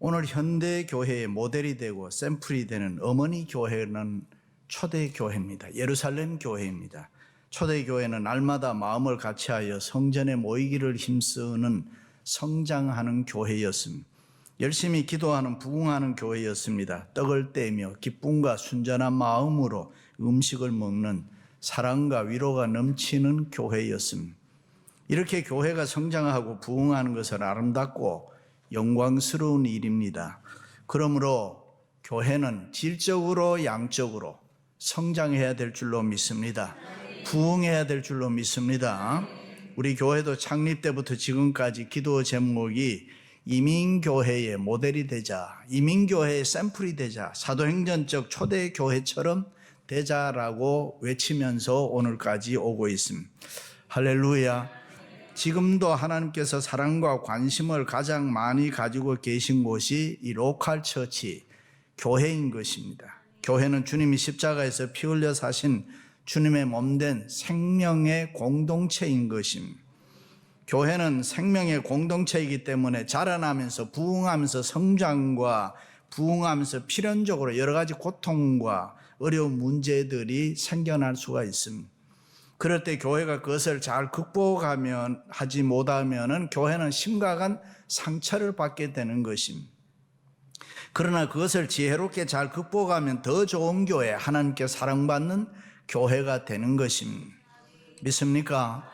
오늘 현대 교회의 모델이 되고 샘플이 되는 어머니 교회는 초대 교회입니다. 예루살렘 교회입니다. 초대 교회는 날마다 마음을 같이하여 성전에 모이기를 힘쓰는 성장하는 교회였습니다. 열심히 기도하는 부흥하는 교회였습니다. 떡을 떼며 기쁨과 순전한 마음으로 음식을 먹는 사랑과 위로가 넘치는 교회였습니다. 이렇게 교회가 성장하고 부흥하는 것은 아름답고 영광스러운 일입니다. 그러므로 교회는 질적으로 양적으로 성장해야 될 줄로 믿습니다. 부흥해야 될 줄로 믿습니다. 우리 교회도 창립 때부터 지금까지 기도 제목이 이민교회의 모델이 되자, 이민교회의 샘플이 되자, 사도행전적 초대교회처럼 되자라고 외치면서 오늘까지 오고 있습니다. 할렐루야. 지금도 하나님께서 사랑과 관심을 가장 많이 가지고 계신 곳이 이 로컬 처치, 교회인 것입니다. 교회는 주님이 십자가에서 피 흘려 사신 주님의 몸된 생명의 공동체인 것입니다. 교회는 생명의 공동체이기 때문에 자라나면서 부흥하면서 성장과 부흥하면서 필연적으로 여러 가지 고통과 어려운 문제들이 생겨날 수가 있습니다. 그럴 때 교회가 그것을 잘 극복하면 하지 못하면은 교회는 심각한 상처를 받게 되는 것입니다. 그러나 그것을 지혜롭게 잘 극복하면 더 좋은 교회, 하나님께 사랑받는 교회가 되는 것입니다. 믿습니까?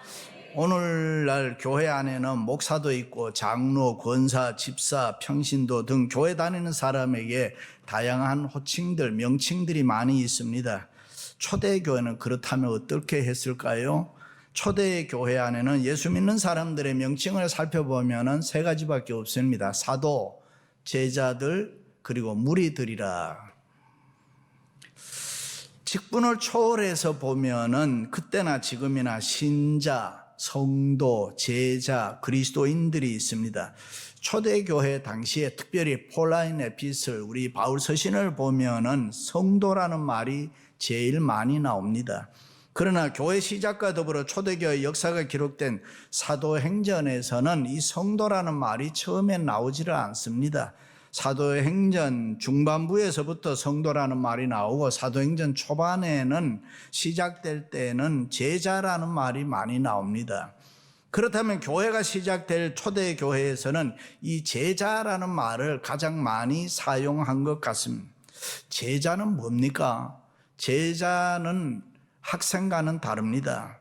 오늘날 교회 안에는 목사도 있고 장로, 권사, 집사, 평신도 등 교회 다니는 사람에게 다양한 호칭들, 명칭들이 많이 있습니다. 초대교회는 그렇다면 어떻게 했을까요? 초대교회 안에는 예수 믿는 사람들의 명칭을 살펴보면 세 가지밖에 없습니다. 사도, 제자들, 그리고 무리들이라. 직분을 초월해서 보면은 그때나 지금이나 신자, 성도, 제자, 그리스도인들이 있습니다. 초대교회 당시에 특별히 폴라인 에피슬, 우리 바울 서신을 보면은 성도라는 말이 제일 많이 나옵니다. 그러나 교회 시작과 더불어 초대교회 역사가 기록된 사도행전에서는 이 성도라는 말이 처음엔 나오지를 않습니다. 사도행전 중반부에서부터 성도라는 말이 나오고 사도행전 초반에는 시작될 때는 제자라는 말이 많이 나옵니다. 그렇다면 교회가 시작될 초대교회에서는 이 제자라는 말을 가장 많이 사용한 것 같습니다. 제자는 뭡니까? 제자는 학생과는 다릅니다.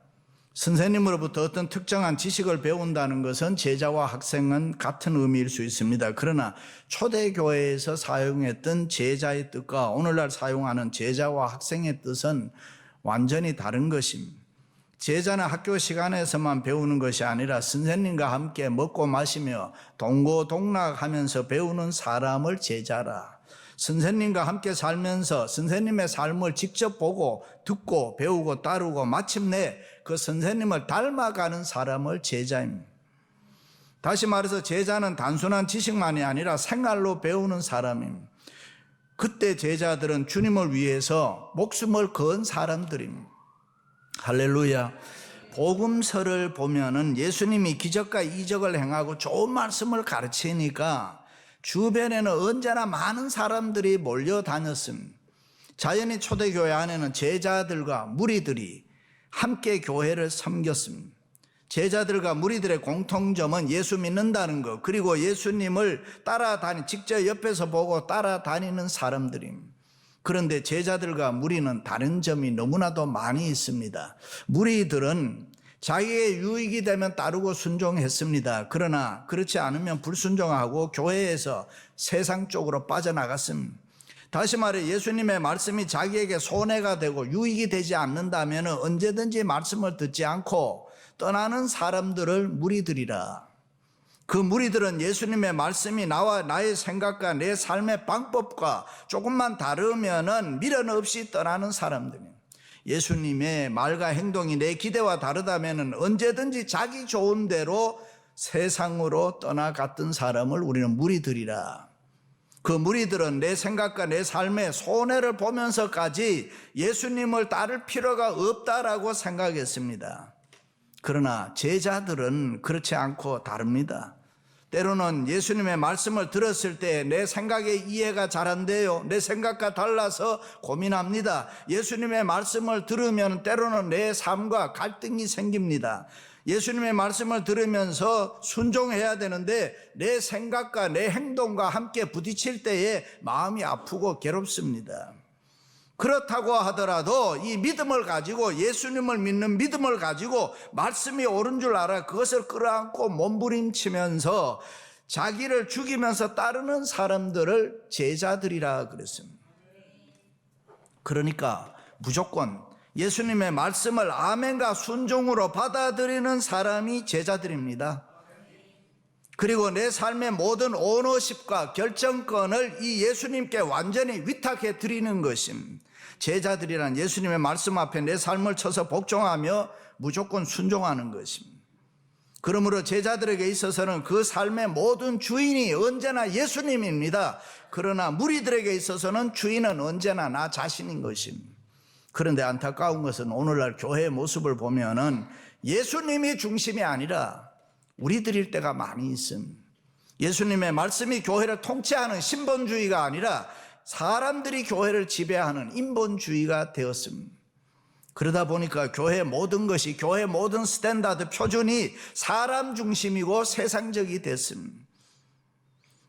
선생님으로부터 어떤 특정한 지식을 배운다는 것은 제자와 학생은 같은 의미일 수 있습니다. 그러나 초대교회에서 사용했던 제자의 뜻과 오늘날 사용하는 제자와 학생의 뜻은 완전히 다른 것입니다. 제자는 학교 시간에서만 배우는 것이 아니라 선생님과 함께 먹고 마시며 동고동락하면서 배우는 사람을 제자라. 선생님과 함께 살면서 선생님의 삶을 직접 보고 듣고 배우고 따르고 마침내 그 선생님을 닮아가는 사람을 제자입니다. 다시 말해서 제자는 단순한 지식만이 아니라 생활로 배우는 사람입니다. 그때 제자들은 주님을 위해서 목숨을 건 사람들입니다. 할렐루야. 복음서를 보면은 예수님이 기적과 이적을 행하고 좋은 말씀을 가르치니까 주변에는 언제나 많은 사람들이 몰려다녔습니다. 자연히 초대교회 안에는 제자들과 무리들이 함께 교회를 섬겼습니다. 제자들과 무리들의 공통점은 예수 믿는다는 것, 그리고 예수님을 직접 옆에서 보고 따라다니는 사람들입니다. 그런데 제자들과 무리는 다른 점이 너무나도 많이 있습니다. 무리들은 자기의 유익이 되면 따르고 순종했습니다. 그러나 그렇지 않으면 불순종하고 교회에서 세상 쪽으로 빠져나갔습니다. 다시 말해 예수님의 말씀이 자기에게 손해가 되고 유익이 되지 않는다면 언제든지 말씀을 듣지 않고 떠나는 사람들을 무리들이라. 그 무리들은 예수님의 말씀이 나와 나의 생각과 내 삶의 방법과 조금만 다르면은 미련 없이 떠나는 사람들입니다. 예수님의 말과 행동이 내 기대와 다르다면 언제든지 자기 좋은 대로 세상으로 떠나갔던 사람을 우리는 무리들이라. 그 무리들은 내 생각과 내 삶의 손해를 보면서까지 예수님을 따를 필요가 없다라고 생각했습니다. 그러나 제자들은 그렇지 않고 다릅니다. 때로는 예수님의 말씀을 들었을 때 내 생각에 이해가 잘 안 돼요. 내 생각과 달라서 고민합니다. 예수님의 말씀을 들으면 때로는 내 삶과 갈등이 생깁니다. 예수님의 말씀을 들으면서 순종해야 되는데 내 생각과 내 행동과 함께 부딪힐 때에 마음이 아프고 괴롭습니다. 그렇다고 하더라도 이 믿음을 가지고, 예수님을 믿는 믿음을 가지고 말씀이 옳은 줄 알아 그것을 끌어안고 몸부림치면서 자기를 죽이면서 따르는 사람들을 제자들이라 그랬습니다. 그러니까 무조건 예수님의 말씀을 아멘과 순종으로 받아들이는 사람이 제자들입니다. 그리고 내 삶의 모든 오너십과 결정권을 이 예수님께 완전히 위탁해 드리는 것임. 제자들이란 예수님의 말씀 앞에 내 삶을 쳐서 복종하며 무조건 순종하는 것입니다. 그러므로 제자들에게 있어서는 그 삶의 모든 주인이 언제나 예수님입니다. 그러나 무리들에게 있어서는 주인은 언제나 나 자신인 것입니다. 그런데 안타까운 것은 오늘날 교회의 모습을 보면은 예수님이 중심이 아니라 우리들일 때가 많이 있습니다. 예수님의 말씀이 교회를 통치하는 신본주의가 아니라 사람들이 교회를 지배하는 인본주의가 되었습니다. 그러다 보니까 교회의 모든 것이, 교회의 모든 스탠다드 표준이 사람 중심이고 세상적이 됐습니다.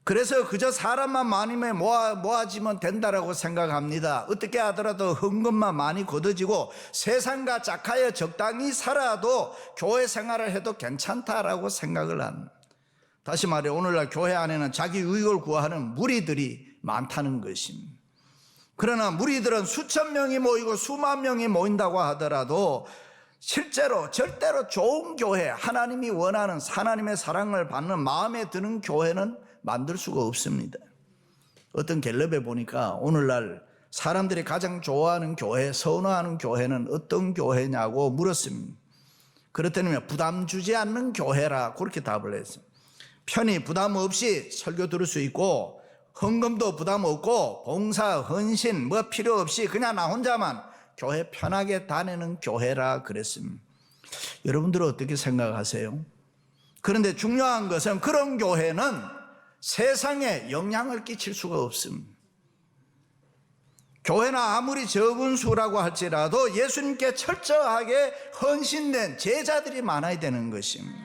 그래서 그저 사람만 많으면 모아지면 된다라고 생각합니다. 어떻게 하더라도 헌금만 많이 걷어지고 세상과 짝하여 적당히 살아도 교회 생활을 해도 괜찮다라고 생각을 합니다. 다시 말해 오늘날 교회 안에는 자기 유익을 구하는 무리들이 많다는 것입니다. 그러나 무리들은 수천 명이 모이고 수만 명이 모인다고 하더라도 실제로 절대로 좋은 교회, 하나님이 원하는, 하나님의 사랑을 받는 마음에 드는 교회는 만들 수가 없습니다. 어떤 갤럽에 보니까 오늘날 사람들이 가장 좋아하는 교회, 선호하는 교회는 어떤 교회냐고 물었습니다. 그렇다면 부담 주지 않는 교회라 그렇게 답을 했습니다. 편히 부담 없이 설교 들을 수 있고 헌금도 부담 없고 봉사, 헌신 뭐 필요 없이 그냥 나 혼자만 교회 편하게 다니는 교회라 그랬습니다. 여러분들은 어떻게 생각하세요? 그런데 중요한 것은 그런 교회는 세상에 영향을 끼칠 수가 없습니다. 교회나 아무리 적은 수라고 할지라도 예수님께 철저하게 헌신된 제자들이 많아야 되는 것입니다.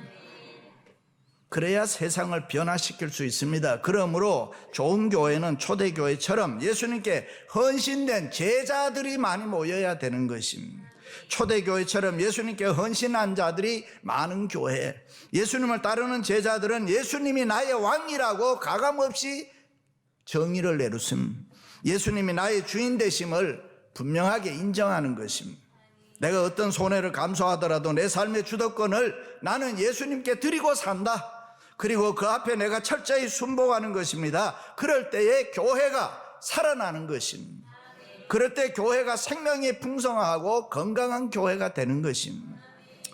그래야 세상을 변화시킬 수 있습니다. 그러므로 좋은 교회는 초대교회처럼 예수님께 헌신된 제자들이 많이 모여야 되는 것입니다. 초대교회처럼 예수님께 헌신한 자들이 많은 교회, 예수님을 따르는 제자들은 예수님이 나의 왕이라고 가감없이 정의를 내놓습니다. 예수님이 나의 주인 되심을 분명하게 인정하는 것입니다. 내가 어떤 손해를 감수하더라도 내 삶의 주도권을 나는 예수님께 드리고 산다. 그리고 그 앞에 내가 철저히 순복하는 것입니다. 그럴 때에 교회가 살아나는 것입니다. 그럴 때 교회가 생명이 풍성하고 건강한 교회가 되는 것입니다.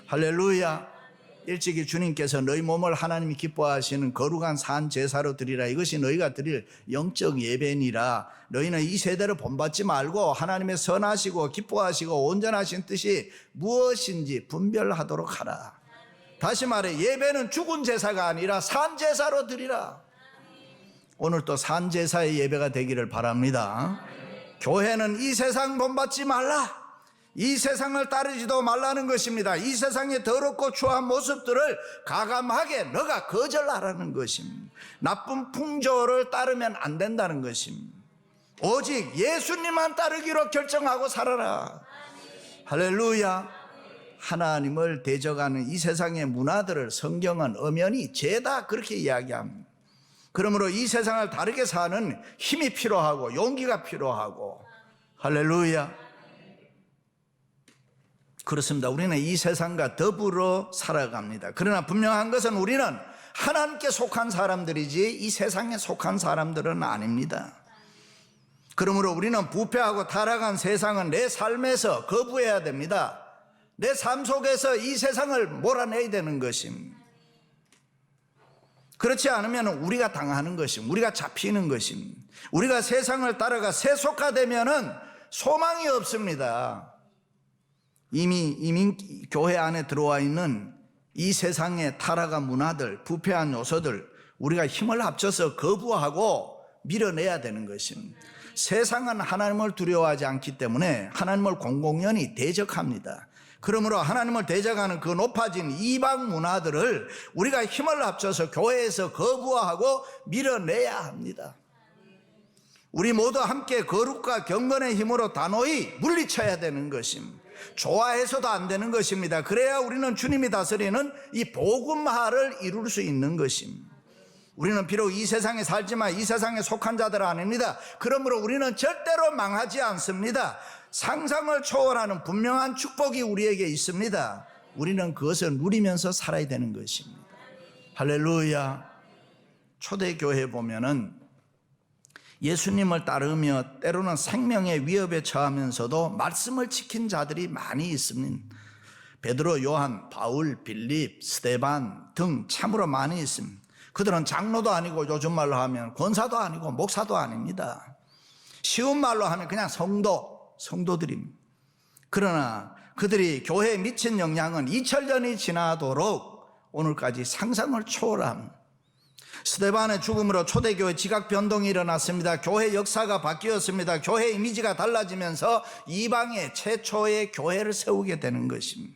할렐루야. 일찍이 주님께서 너희 몸을 하나님이 기뻐하시는 거룩한 산 제사로 드리라. 이것이 너희가 드릴 영적 예배니라. 너희는 이 세대를 본받지 말고 하나님의 선하시고 기뻐하시고 온전하신 뜻이 무엇인지 분별하도록 하라. 다시 말해 예배는 죽은 제사가 아니라 산 제사로 드리라. 오늘 또 산 제사의 예배가 되기를 바랍니다. 교회는 이 세상 본받지 말라, 이 세상을 따르지도 말라는 것입니다. 이 세상의 더럽고 추한 모습들을 가감하게 너가 거절하라는 것입니다. 나쁜 풍조를 따르면 안 된다는 것입니다. 오직 예수님만 따르기로 결정하고 살아라. 할렐루야. 하나님을 대적하는 이 세상의 문화들을 성경은 엄연히 죄다 그렇게 이야기합니다. 그러므로 이 세상을 다르게 사는 힘이 필요하고 용기가 필요하고, 할렐루야. 그렇습니다. 우리는 이 세상과 더불어 살아갑니다. 그러나 분명한 것은 우리는 하나님께 속한 사람들이지 이 세상에 속한 사람들은 아닙니다. 그러므로 우리는 부패하고 타락한 세상은 내 삶에서 거부해야 됩니다. 내 삶 속에서 이 세상을 몰아내야 되는 것입니다. 그렇지 않으면 우리가 당하는 것입니다. 우리가 잡히는 것입니다. 우리가 세상을 따라가 세속화되면은 소망이 없습니다. 이미 교회 안에 들어와 있는 이 세상의 타락한 문화들, 부패한 요소들, 우리가 힘을 합쳐서 거부하고 밀어내야 되는 것입니다. 세상은 하나님을 두려워하지 않기 때문에 하나님을 공공연히 대적합니다. 그러므로 하나님을 대적하는 그 높아진 이방 문화들을 우리가 힘을 합쳐서 교회에서 거부하고 밀어내야 합니다. 우리 모두 함께 거룩과 경건의 힘으로 단호히 물리쳐야 되는 것입니다. 좋아해서도 안 되는 것입니다. 그래야 우리는 주님이 다스리는 이 복음화를 이룰 수 있는 것입니다. 우리는 비록 이 세상에 살지만 이 세상에 속한 자들 아닙니다. 그러므로 우리는 절대로 망하지 않습니다. 상상을 초월하는 분명한 축복이 우리에게 있습니다. 우리는 그것을 누리면서 살아야 되는 것입니다. 할렐루야. 초대교회 보면은 예수님을 따르며 때로는 생명의 위협에 처하면서도 말씀을 지킨 자들이 많이 있습니다. 베드로, 요한, 바울, 빌립, 스데반 등 참으로 많이 있습니다. 그들은 장로도 아니고 요즘 말로 하면 권사도 아니고 목사도 아닙니다. 쉬운 말로 하면 그냥 성도들입니다. 그러나 그들이 교회에 미친 영향은 2000년이 지나도록 오늘까지 상상을 초월합니다. 스데반의 죽음으로 초대교회 지각 변동이 일어났습니다. 교회 역사가 바뀌었습니다. 교회 이미지가 달라지면서 이방의 최초의 교회를 세우게 되는 것입니다.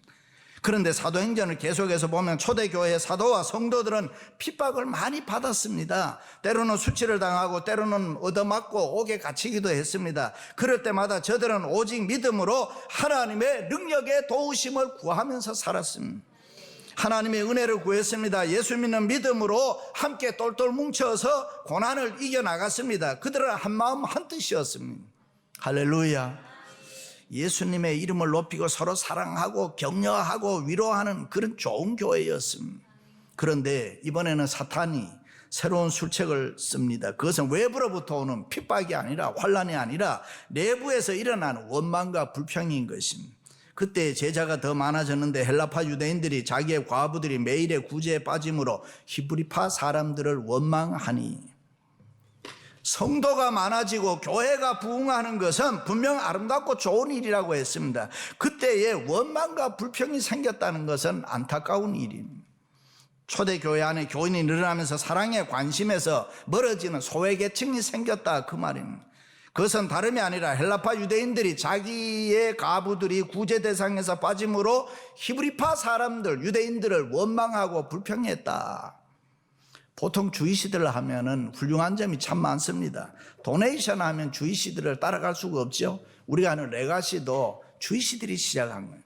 그런데 사도행전을 계속해서 보면 초대교회의 사도와 성도들은 핍박을 많이 받았습니다. 때로는 수치를 당하고 때로는 얻어맞고 옥에 갇히기도 했습니다. 그럴 때마다 저들은 오직 믿음으로 하나님의 능력의 도우심을 구하면서 살았습니다. 하나님의 은혜를 구했습니다. 예수 믿는 믿음으로 함께 똘똘 뭉쳐서 고난을 이겨나갔습니다. 그들은 한마음 한뜻이었습니다. 할렐루야. 예수님의 이름을 높이고 서로 사랑하고 격려하고 위로하는 그런 좋은 교회였습니다. 그런데 이번에는 사탄이 새로운 술책을 씁니다. 그것은 외부로부터 오는 핍박이 아니라 환난이 아니라 내부에서 일어나는 원망과 불평인 것입니다. 그때 제자가 더 많아졌는데 헬라파 유대인들이 자기의 과부들이 매일의 구제에 빠짐으로 히브리파 사람들을 원망하니, 성도가 많아지고 교회가 부흥하는 것은 분명 아름답고 좋은 일이라고 했습니다. 그때에 원망과 불평이 생겼다는 것은 안타까운 일입니다. 초대교회 안에 교인이 늘어나면서 사랑에 관심에서 멀어지는 소외계층이 생겼다, 그 말입니다. 그것은 다름이 아니라 헬라파 유대인들이 자기의 가부들이 구제 대상에서 빠짐으로 히브리파 사람들, 유대인들을 원망하고 불평했다. 보통 주이시들을 하면은 훌륭한 점이 참 많습니다. 도네이션 하면 주이시들을 따라갈 수가 없죠. 우리가 하는 레가시도 주이시들이 시작한 거예요.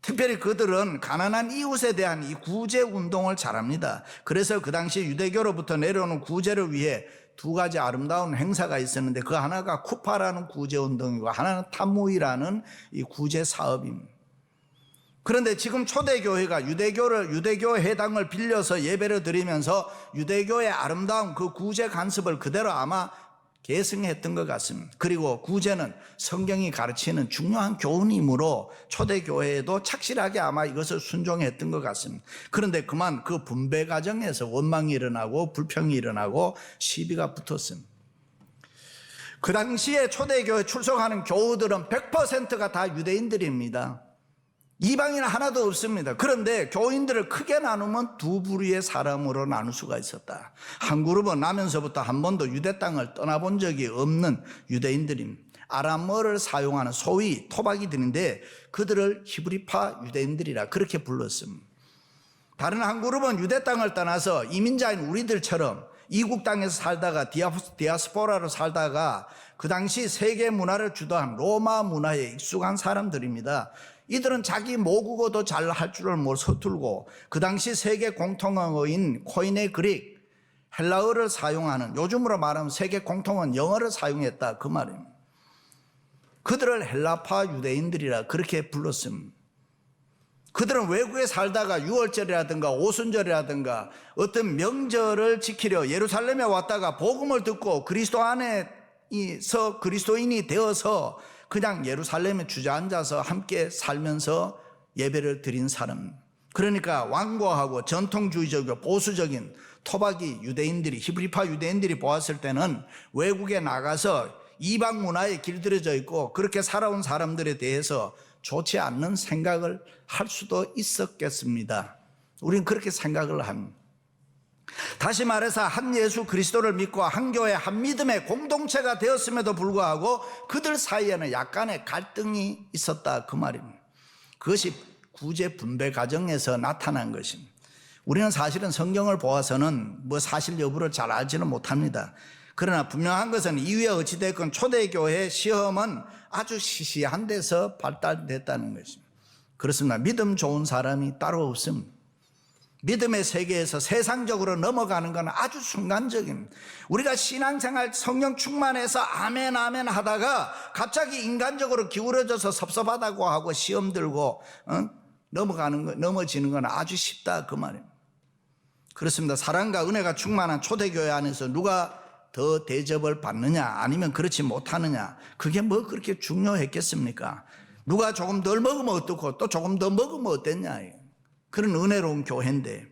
특별히 그들은 가난한 이웃에 대한 이 구제 운동을 잘합니다. 그래서 그 당시 유대교로부터 내려오는 구제를 위해 두 가지 아름다운 행사가 있었는데 그 하나가 쿠파라는 구제 운동이고 하나는 탐무이라는 이 구제 사업입니다. 그런데 지금 초대교회가 유대교 회당을 빌려서 예배를 드리면서 유대교의 아름다운 그 구제 간섭을 그대로 아마 계승했던 것 같습니다. 그리고 구제는 성경이 가르치는 중요한 교훈이므로 초대교회에도 착실하게 아마 이것을 순종했던 것 같습니다. 그런데 그만 그 분배 과정에서 원망이 일어나고 불평이 일어나고 시비가 붙었습니다. 그 당시에 초대교회 출석하는 교우들은 100%가 다 유대인들입니다. 이방인 하나도 없습니다. 그런데 교인들을 크게 나누면 두 부류의 사람으로 나눌 수가 있었다. 한 그룹은 나면서부터 한 번도 유대 땅을 떠나본 적이 없는 유대인들입니다. 아람어를 사용하는 소위 토박이들인데 그들을 히브리파 유대인들이라 그렇게 불렀습니다. 다른 한 그룹은 유대 땅을 떠나서 이민자인 우리들처럼 이국 땅에서 살다가 디아스포라로 살다가 그 당시 세계 문화를 주도한 로마 문화에 익숙한 사람들입니다. 이들은 자기 모국어도 잘 할 줄을 서툴고 그 당시 세계 공통어인 코인의 그릭, 헬라어를 사용하는, 요즘으로 말하면 세계 공통어인 영어를 사용했다, 그 말입니다. 그들을 헬라파 유대인들이라 그렇게 불렀습니다. 그들은 외국에 살다가 유월절이라든가 오순절이라든가 어떤 명절을 지키려 예루살렘에 왔다가 복음을 듣고 그리스도 안에서 그리스도인이 되어서 그냥 예루살렘에 주저앉아서 함께 살면서 예배를 드린 사람, 그러니까 완고하고 전통주의적이고 보수적인 토박이 유대인들이, 히브리파 유대인들이 보았을 때는 외국에 나가서 이방 문화에 길들여져 있고 그렇게 살아온 사람들에 대해서 좋지 않는 생각을 할 수도 있었겠습니다. 우리는 그렇게 생각을 합니다. 다시 말해서 한 예수 그리스도를 믿고 한 교회 한 믿음의 공동체가 되었음에도 불구하고 그들 사이에는 약간의 갈등이 있었다 그 말입니다. 그것이 구제 분배 과정에서 나타난 것입니다. 우리는 사실은 성경을 보아서는 사실 여부를 잘 알지는 못합니다. 그러나 분명한 것은 이후에 어찌됐건 초대교회의 시험은 아주 시시한 데서 발달됐다는 것입니다. 그렇습니다. 믿음 좋은 사람이 따로 없습니다. 믿음의 세계에서 세상적으로 넘어가는 건 아주 순간적입니다. 우리가 신앙생활 성령 충만해서 아멘 아멘 하다가 갑자기 인간적으로 기울어져서 섭섭하다고 하고 시험 들고 넘어지는 건 아주 쉽다 그 말입니다. 그렇습니다. 사랑과 은혜가 충만한 초대교회 안에서 누가 더 대접을 받느냐 아니면 그렇지 못하느냐, 그게 뭐 그렇게 중요했겠습니까? 누가 조금 덜 먹으면 어떻고 또 조금 더 먹으면 어땠냐, 그런 은혜로운 교회인데.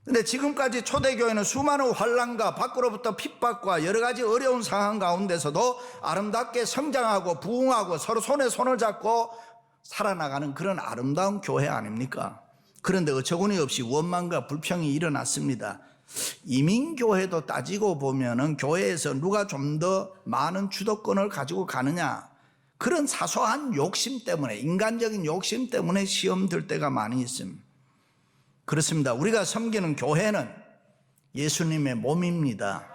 근데 지금까지 초대교회는 수많은 환난과 밖으로부터 핍박과 여러 가지 어려운 상황 가운데서도 아름답게 성장하고 부흥하고 서로 손에 손을 잡고 살아나가는 그런 아름다운 교회 아닙니까? 그런데 어처구니 없이 원망과 불평이 일어났습니다. 이민교회도 따지고 보면은 교회에서 누가 좀 더 많은 주도권을 가지고 가느냐, 그런 사소한 욕심 때문에, 인간적인 욕심 때문에 시험 들 때가 많이 있습니다. 그렇습니다. 우리가 섬기는 교회는 예수님의 몸입니다.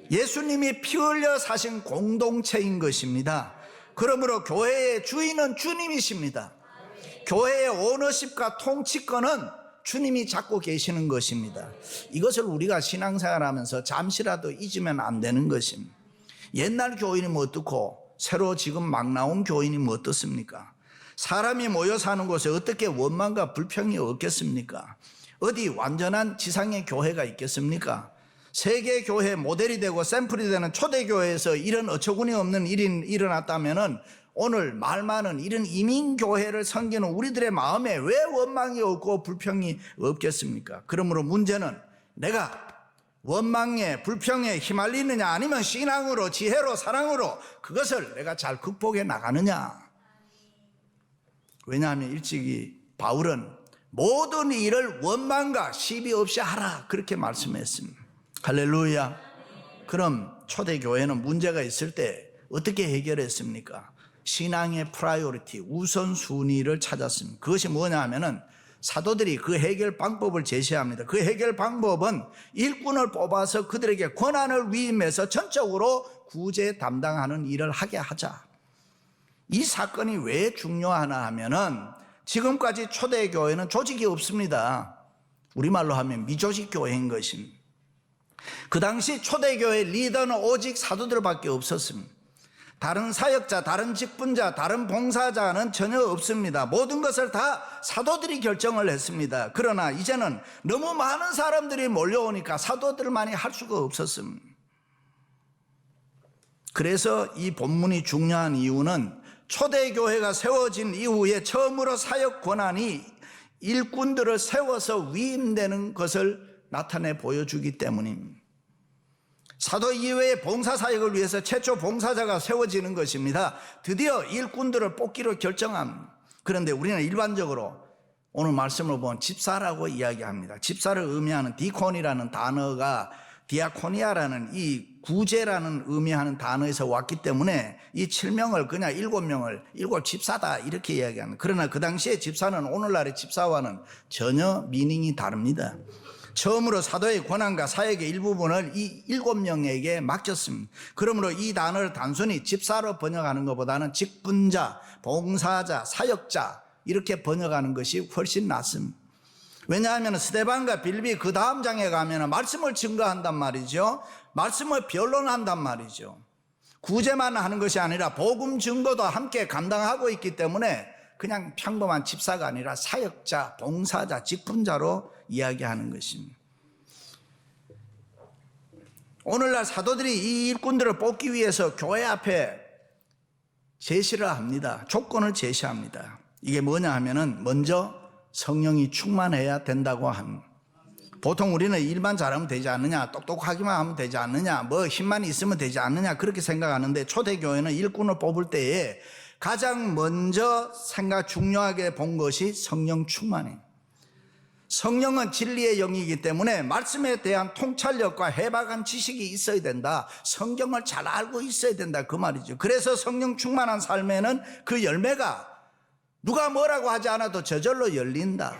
예수님이 피 흘려 사신 공동체인 것입니다. 그러므로 교회의 주인은 주님이십니다. 교회의 오너십과 통치권은 주님이 잡고 계시는 것입니다. 이것을 우리가 신앙생활하면서 잠시라도 잊으면 안 되는 것입니다. 옛날 교인이면 어떻고 새로 지금 막 나온 교인이면 어떻습니까? 사람이 모여 사는 곳에 어떻게 원망과 불평이 없겠습니까? 어디 완전한 지상의 교회가 있겠습니까? 세계 교회 모델이 되고 샘플이 되는 초대교회에서 이런 어처구니 없는 일이 일어났다면은 오늘 말 많은 이런 이민교회를 섬기는 우리들의 마음에 왜 원망이 없고 불평이 없겠습니까? 그러므로 문제는 내가 원망에 불평에 휘말리느냐 아니면 신앙으로 지혜로 사랑으로 그것을 내가 잘 극복해 나가느냐. 왜냐하면 일찍이 바울은 모든 일을 원망과 시비 없이 하라 그렇게 말씀했습니다. 할렐루야. 그럼 초대교회는 문제가 있을 때 어떻게 해결했습니까? 신앙의 프라이오리티, 우선순위를 찾았습니다. 그것이 뭐냐 하면은 사도들이 그 해결 방법을 제시합니다. 그 해결 방법은 일꾼을 뽑아서 그들에게 권한을 위임해서 전적으로 구제 담당하는 일을 하게 하자. 이 사건이 왜 중요하나 하면은 지금까지 초대교회는 조직이 없습니다. 우리말로 하면 미조직 교회인 것입니다. 그 당시 초대교회 리더는 오직 사도들밖에 없었습니다. 다른 사역자, 다른 직분자, 다른 봉사자는 전혀 없습니다. 모든 것을 다 사도들이 결정을 했습니다. 그러나 이제는 너무 많은 사람들이 몰려오니까 사도들만이 할 수가 없었습니다. 그래서 이 본문이 중요한 이유는 초대교회가 세워진 이후에 처음으로 사역 권한이 일꾼들을 세워서 위임되는 것을 나타내 보여주기 때문입니다. 사도 이외의 봉사사역을 위해서 최초 봉사자가 세워지는 것입니다. 드디어 일꾼들을 뽑기로 결정합니다. 그런데 우리는 일반적으로 오늘 말씀을 보면 집사라고 이야기합니다. 집사를 의미하는 디콘이라는 단어가 디아코니아라는 이 구제라는 의미하는 단어에서 왔기 때문에 이 7명을 그냥 7명을 일곱 집사다 이렇게 이야기합니다. 그러나 그 당시에 집사는 오늘날의 집사와는 전혀 미닝이 다릅니다. 처음으로 사도의 권한과 사역의 일부분을 이 7명에게 맡겼습니다. 그러므로 이 단어를 단순히 집사로 번역하는 것보다는 직분자, 봉사자, 사역자 이렇게 번역하는 것이 훨씬 낫습니다. 왜냐하면 스데반과 빌립이 그 다음 장에 가면 말씀을 증거한단 말이죠. 말씀을 변론한단 말이죠. 구제만 하는 것이 아니라 복음 증거도 함께 감당하고 있기 때문에 그냥 평범한 집사가 아니라 사역자, 봉사자, 직분자로 이야기하는 것입니다. 오늘날 사도들이 이 일꾼들을 뽑기 위해서 교회 앞에 제시를 합니다. 조건을 제시합니다. 이게 뭐냐 하면은 먼저 성령이 충만해야 된다고 합니다. 보통 우리는 일만 잘하면 되지 않느냐, 똑똑하기만 하면 되지 않느냐, 뭐 힘만 있으면 되지 않느냐 그렇게 생각하는데 초대교회는 일꾼을 뽑을 때에 가장 먼저 중요하게 본 것이 성령 충만이에요. 성령은 진리의 영이기 때문에 말씀에 대한 통찰력과 해박한 지식이 있어야 된다. 성경을 잘 알고 있어야 된다. 그 말이죠. 그래서 성령 충만한 삶에는 그 열매가 누가 뭐라고 하지 않아도 저절로 열린다.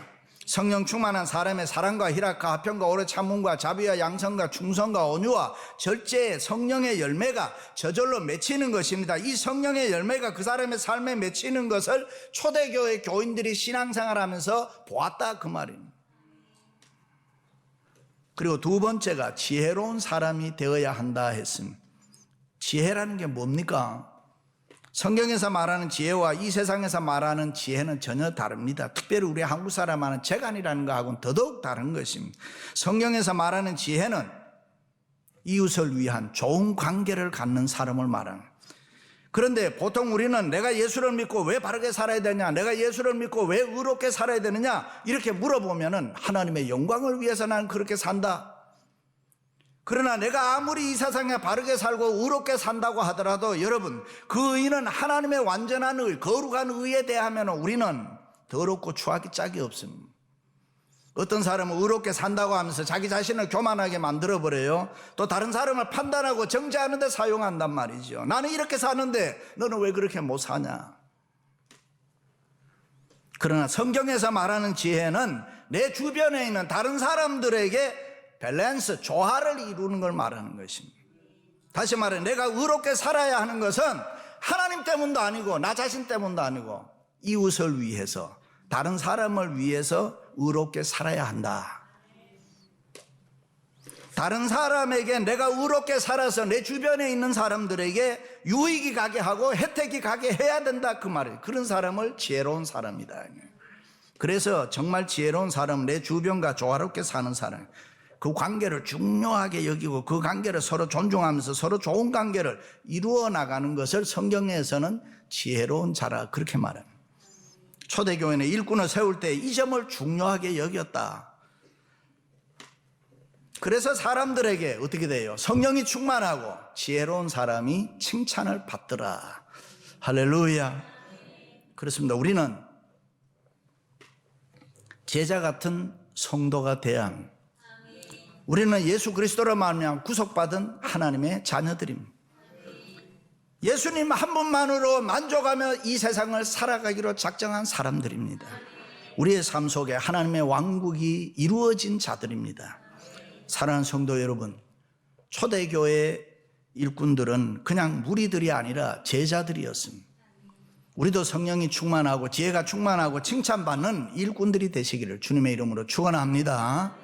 성령 충만한 사람의 사랑과 희락과 화평과 오래 참음과 자비와 양성과 충성과 온유와 절제의 성령의 열매가 저절로 맺히는 것입니다. 이 성령의 열매가 그 사람의 삶에 맺히는 것을 초대교회 교인들이 신앙생활하면서 보았다 그 말입니다. 그리고 두 번째가 지혜로운 사람이 되어야 한다 했습니다. 지혜라는 게 뭡니까? 성경에서 말하는 지혜와 이 세상에서 말하는 지혜는 전혀 다릅니다. 특별히 우리 한국 사람 하는 재간이라는 거하고는 더더욱 다른 것입니다. 성경에서 말하는 지혜는 이웃을 위한 좋은 관계를 갖는 사람을 말하는. 그런데 보통 우리는 내가 예수를 믿고 왜 바르게 살아야 되냐, 내가 예수를 믿고 왜 의롭게 살아야 되느냐 이렇게 물어보면은 하나님의 영광을 위해서 나는 그렇게 산다. 그러나 내가 아무리 이 세상에 바르게 살고 의롭게 산다고 하더라도 여러분, 그 의는 하나님의 완전한 의, 거룩한 의에 대하면 우리는 더럽고 추하기 짝이 없습니다. 어떤 사람은 의롭게 산다고 하면서 자기 자신을 교만하게 만들어버려요. 또 다른 사람을 판단하고 정죄하는 데 사용한단 말이죠. 나는 이렇게 사는데 너는 왜 그렇게 못 사냐. 그러나 성경에서 말하는 지혜는 내 주변에 있는 다른 사람들에게 밸런스, 조화를 이루는 걸 말하는 것입니다. 다시 말해 내가 의롭게 살아야 하는 것은 하나님 때문도 아니고 나 자신 때문도 아니고 이웃을 위해서, 다른 사람을 위해서 의롭게 살아야 한다. 다른 사람에게 내가 의롭게 살아서 내 주변에 있는 사람들에게 유익이 가게 하고 혜택이 가게 해야 된다 그 말이에요. 그런 사람을 지혜로운 사람이다. 그래서 정말 지혜로운 사람은 내 주변과 조화롭게 사는 사람, 그 관계를 중요하게 여기고 그 관계를 서로 존중하면서 서로 좋은 관계를 이루어 나가는 것을 성경에서는 지혜로운 자라 그렇게 말합니다. 초대교회는 일꾼을 세울 때 이 점을 중요하게 여겼다. 그래서 사람들에게 어떻게 돼요? 성령이 충만하고 지혜로운 사람이 칭찬을 받더라. 할렐루야. 그렇습니다. 우리는 제자 같은 성도가 돼야 합니다. 우리는 예수 그리스도로 말미암아 구속받은 하나님의 자녀들입니다. 예수님 한 분만으로 만족하며 이 세상을 살아가기로 작정한 사람들입니다. 우리의 삶 속에 하나님의 왕국이 이루어진 자들입니다. 사랑하는 성도 여러분, 초대교회 일꾼들은 그냥 무리들이 아니라 제자들이었습니다. 우리도 성령이 충만하고 지혜가 충만하고 칭찬받는 일꾼들이 되시기를 주님의 이름으로 축원합니다.